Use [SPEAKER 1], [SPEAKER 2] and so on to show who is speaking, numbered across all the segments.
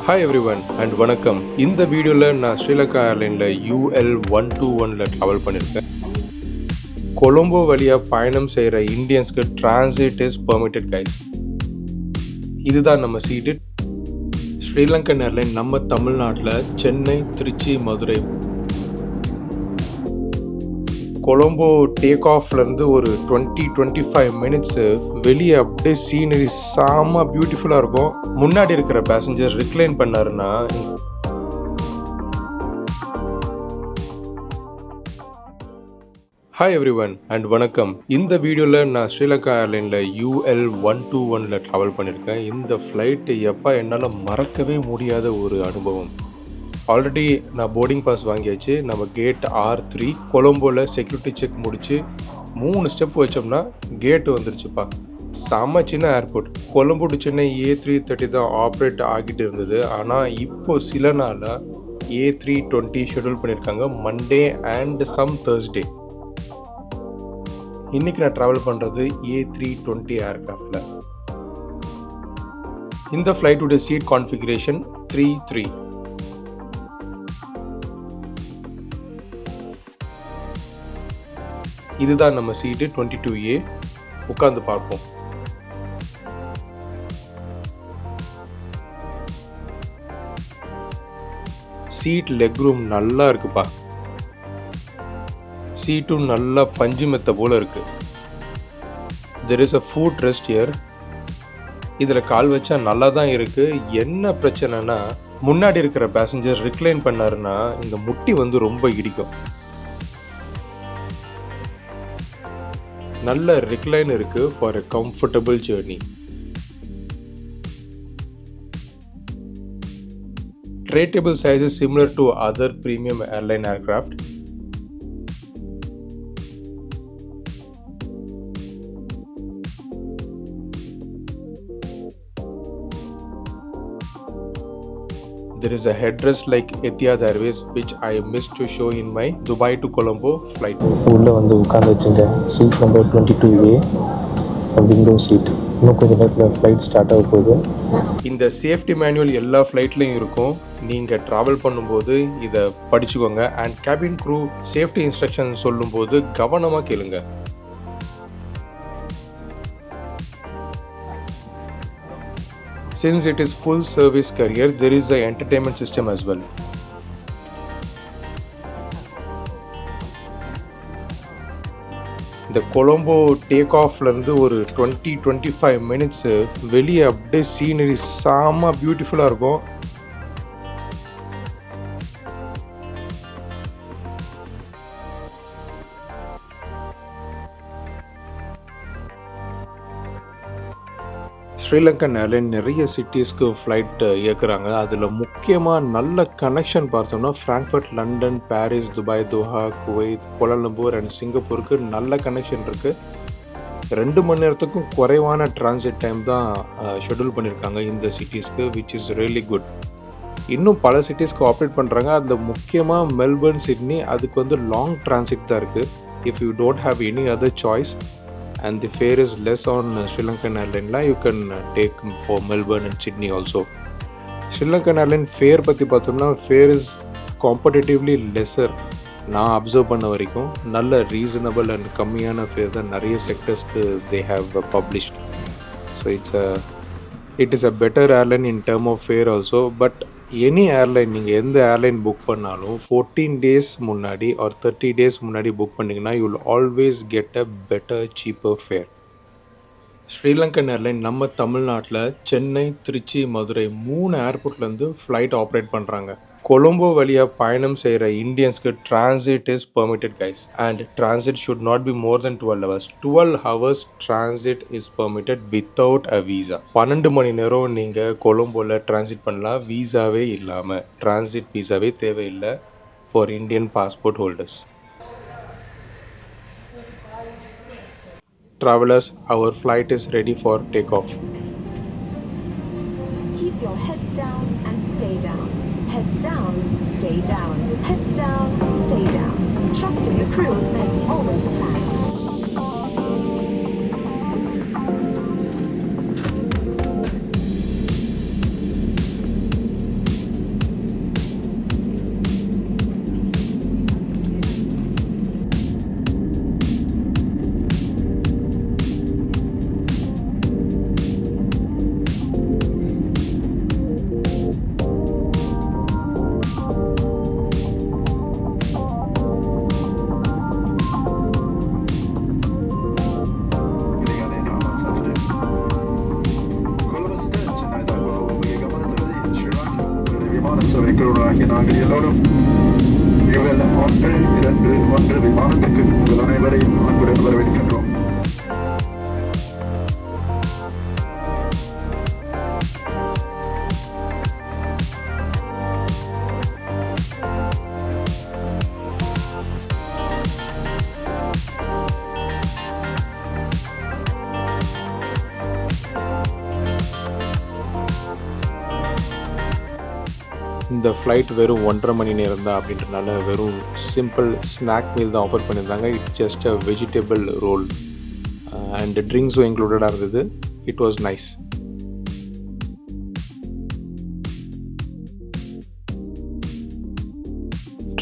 [SPEAKER 1] Hi everyone and வணக்கம். இந்த வீடியோவில் நான் ஸ்ரீலங்கா ஏர்லைனில் UL121ல ட்ராவல் பண்ணியிருக்கேன். கொலம்போ வழியாக பயணம் செய்கிற இந்தியன்ஸ்க்கு டிரான்சிட் இஸ் பெர்மிட்டட் கைஸ். இதுதான் நம்ம சீட்டு. ஸ்ரீலங்கன் ஏர்லைன் நம்ம தமிழ்நாட்டில் சென்னை, திருச்சி, மதுரை, கொலம்போ டேக் ஆஃப்லேருந்து ஒரு 20-25 மினிட்ஸு வெளியே அப்படியே சீனரி செம்ம பியூட்டிஃபுல்லாக இருக்கும். முன்னாடி இருக்கிற பேசஞ்சர் ரிக்ளைன் பண்ணாருன்னா ஹாய் எவ்ரிவன் அண்ட் வணக்கம். இந்த வீடியோவில் நான் ஸ்ரீலங்கா ஏர்லைனில் UL121ல ட்ராவல் பண்ணியிருக்கேன். இந்த ஃப்ளைட்டு எப்போ என்னால் மறக்கவே முடியாத ஒரு அனுபவம். ஆல்ரெடி நான் போர்டிங் பாஸ் வாங்கியாச்சு. நம்ம கேட் R3 கொலம்போவில் செக்யூரிட்டி செக் முடித்து 3 ஸ்டெப் வச்சோம்னா கேட்டு வந்துருச்சுப்பா. செம்ம சின்ன airport. Colombo to Chennai A330 தான் ஆப்ரேட் ஆகிட்டு இருந்தது. ஆனால் இப்போது சில நாளாக A320 ஷெடியூல் பண்ணியிருக்காங்க, மண்டே அண்ட் சம் தேர்ஸ்டே. இன்றைக்கி நான் ட்ராவல் பண்ணுறது A320 ஏர்க்ராஃப்டில். இந்த ஃப்ளைட்டுடைய சீட் கான்ஃபிகரேஷன் 3-3. இதுதான் நம்ம சீட்டு 22A. உட்காந்து பார்ப்போம். சீட் லெக் ரூம் நல்லா இருக்குப்பா. சீட்டும் நல்லா பஞ்சு மெத்த போல இருக்கு. There is a food rest here. இதில் கால் வச்சா நல்லா தான் இருக்கு. என்ன பிரச்சனைனா முன்னாடி இருக்கிற பேசஞ்சர் ரிக்ளைன் பண்ணாருன்னா இந்த முட்டி வந்து ரொம்ப இடிக்கும். நல்ல ரிக்ளைன் இருக்கு for a comfortable journey. Tray table size is similar to other premium airline aircraft. There is a headrest like Etihad Airways which I missed to show in my Dubai to Colombo flight.
[SPEAKER 2] உள்ளே வந்து உட்காந்து வச்சுங்க. Seat number 22A, window seat. இன்னும் கொஞ்சம் நேரத்தில் flight start ஆக போகுது.
[SPEAKER 1] இந்த சேஃப்டி மேனுவல் எல்லா ஃப்ளைட்லையும் இருக்கும். நீங்கள் ட்ராவல் பண்ணும்போது இதை படிச்சுக்கோங்க. And cabin crew safety instruction சொல்லும்போது கவனமாக கேளுங்க. Since it is full service carrier, there is an entertainment system as well. இந்த கொலம்போ டேக் ஆஃப்லேருந்து ஒரு 20-25 மினிட்ஸு வெளியே அப்படியே சீனரி செம்ம பியூட்டிஃபுல்லாக இருக்கும். ஸ்ரீலங்கன் ஏர்லைன் நிறைய சிட்டிஸ்க்கு ஃப்ளைட் இயக்குறாங்க. அதில் முக்கியமாக நல்ல கனெக்ஷன் பார்த்தோம்னா Frankfurt, London, Paris, Dubai, Doha, Kuwait, Kuala Lumpur and சிங்கப்பூருக்கு நல்ல கனெக்ஷன் இருக்குது. 2 மணி நேரத்துக்கும் குறைவான டிரான்சிட் டைம் தான் ஷெடியூல் பண்ணியிருக்காங்க இந்த சிட்டிஸ்க்கு, விச் இஸ் ரியலி குட். இன்னும் பல சிட்டிஸ்க்கு ஆப்ரேட் பண்ணுறாங்க. அதில் முக்கியமாக மெல்பர்ன், சிட்னி, அதுக்கு வந்து லாங் டிரான்சிட் தான் இருக்குது. If you don't have any other choice and the fare is less on Srilankan Airline, you can take for Melbourne and Sydney also. Srilankan Airline fare பற்றி பார்த்தோம்னா fare is competitively lesser. நான் observe பண்ண வரைக்கும் நல்ல reasonable and கம்மியான fair தான் நிறைய செக்டர்ஸ்க்கு they have published. So it is a better airline in term of fare also. But any airline, நீங்கள் எந்த ஏர்லைன் புக் பண்ணாலும் 14 days முன்னாடி or 30 days முன்னாடி புக் பண்ணிங்கன்னா you will always get a better cheaper fare. Sri Lankan airline நம்ம தமிழ்நாட்டில் சென்னை, திருச்சி, மதுரை 3 ஏர்போர்ட்லேருந்து flight operate பண்ணுறாங்க. கொலம்போ வழியாக பயணம் செய்கிற இந்தியன்ஸ்க்கு transit is permitted guys. And transit should not be more than 12 hours. 12 hours transit is permitted without a visa. 12 மணி நேரம் நீங்கள் கொலம்போவில் டிரான்சிட் பண்ணலாம் வீசாவே இல்லாமல். டிரான்சிட் வீசாவே தேவையில்லை for Indian passport holders. Travelers, our flight is ready for takeoff.
[SPEAKER 3] Keep your heads down and stay down. Heads down, stay down. Heads down, stay down. Trust in the crew, there's always a plan.
[SPEAKER 4] பெற்றோர்களாகிய நாங்கள் எல்லோரும் இவள் ஒன்று விமானத்துக்கு உங்கள் அனைவரையும் அன்புடன் வரவேற்கின்றோம்.
[SPEAKER 1] இந்த flight வெறும் 1.5 மணி நேரம் தான் அப்படின்றனால வெறும் சிம்பிள் ஸ்நாக் மீல் தான் ஆஃபர் பண்ணியிருந்தாங்க. It's just a vegetable roll and ட்ரிங்க்ஸும் இன்க்ளூடடாக இருந்தது. It was nice.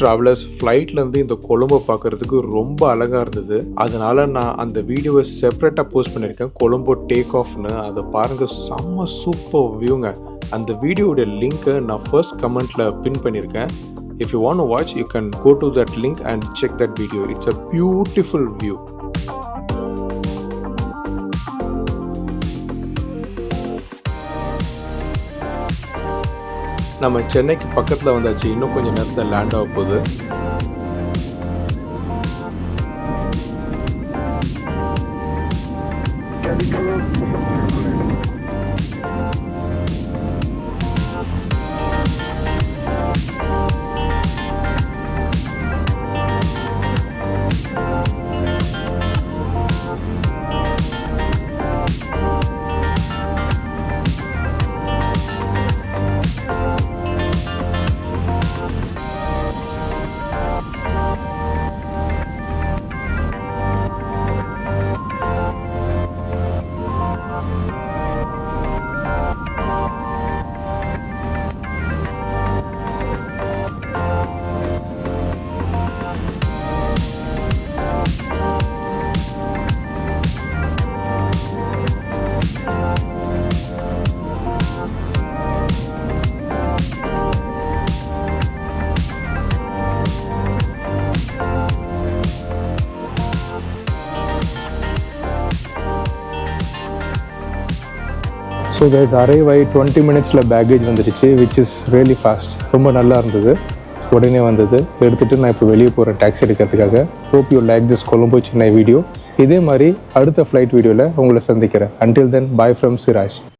[SPEAKER 1] ட்ராவலர்ஸ், ஃப்ளைட்லேருந்து இந்த கொலம்போ பார்க்குறதுக்கு ரொம்ப அழகாக இருந்தது. அதனால் நான் அந்த வீடியோவை செப்பரேட்டாக போஸ்ட் பண்ணியிருக்கேன், கொலம்போ டேக் ஆஃப்னு. அதை பாருங்கள், செம்ம சூப்பர் வியூங்க. அந்த வீடியோட லிங்க்கை நான் ஃபர்ஸ்ட் கமெண்ட்டில் பின் பண்ணியிருக்கேன். If you want to watch, you can go to that link and check that video. It's a beautiful view. நம்ம சென்னைக்கு பக்கத்தில் வந்தாச்சு. இன்னும் கொஞ்சம் நேரத்தில் லேண்ட் ஆக போகுது.
[SPEAKER 2] ஸோ கைஸ், அரைவ் ஆகி 20 மினிட்ஸில் பேக்கேஜ் வந்துடுச்சு, விச் இஸ் ரியலி ஃபாஸ்ட். ரொம்ப நல்லா இருந்தது, உடனே வந்தது. எடுத்துகிட்டு நான் இப்போ வெளியே போகிறேன் டாக்ஸி எடுக்கிறதுக்காக. Hope you like this Colombo Chennai video. இதே மாதிரி அடுத்த ஃப்ளைட் வீடியோவில் உங்களை சந்திக்கிறேன். Until then, bye from Siraj.